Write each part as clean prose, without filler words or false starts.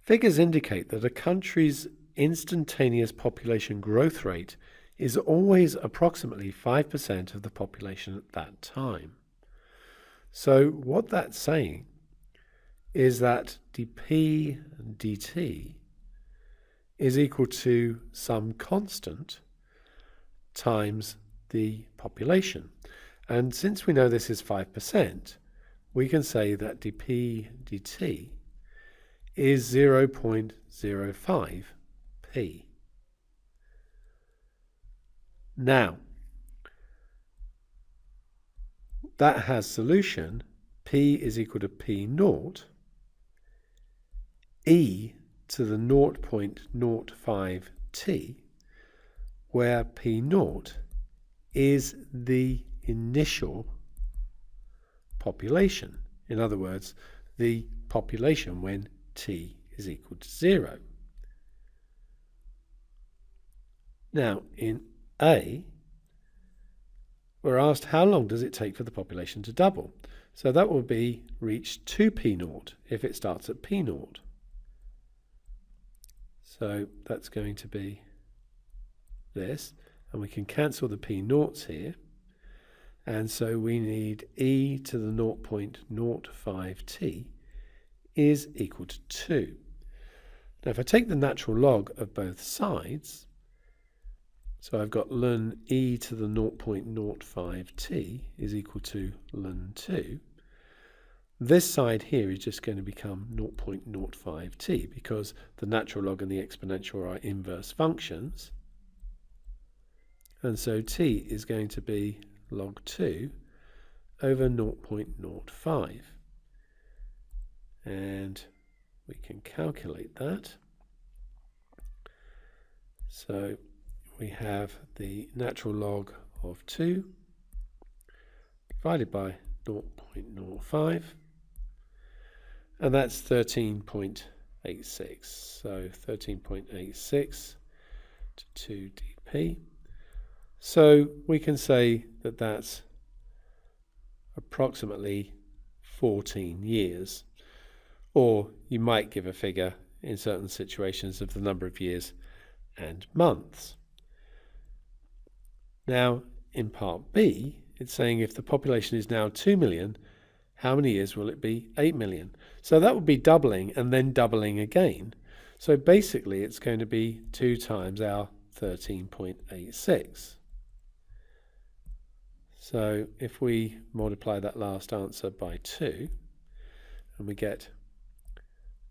Figures indicate that a country's instantaneous population growth rate is always approximately 5% of the population at that time. So what that's saying is that dp dt is equal to some constant times the population. And since we know this is 5%, we can say that dp dt is 0.05p. Now, that has solution p is equal to p naught, e to the 0.05t, where p naught is the initial population. In other words, the population when t is equal to 0. Now, in A, we're asked how long does it take for the population to double? So that will be reached 2p naught if it starts at p naught. So that's going to be this, and we can cancel the p naughts here. And so we need e to the 0.05t is equal to 2. Now if I take the natural log of both sides, so I've got ln e to the 0.05t is equal to ln 2. This side here is just going to become 0.05t because the natural log and the exponential are inverse functions. And so t is going to be log 2 over 0.05. And we can calculate that. So we have the natural log of 2 divided by 0.05, and that's 13.86. So 13.86 to 2 dp. So we can say that that's approximately 14 years. Or you might give a figure in certain situations of the number of years and months. Now, in part B, it's saying if the population is now 2 million, how many years will it be? 8 million. So that would be doubling and then doubling again. So basically, it's going to be 2 times our 13.86. So if we multiply that last answer by 2, and we get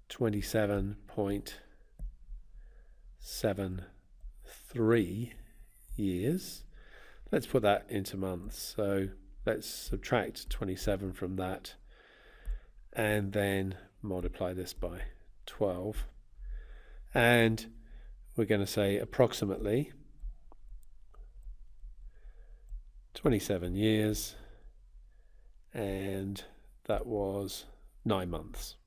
27.73 years. Let's put that into months. So let's subtract 27 from that and then multiply this by 12. And we're going to say approximately 27 years, and that was 9 months.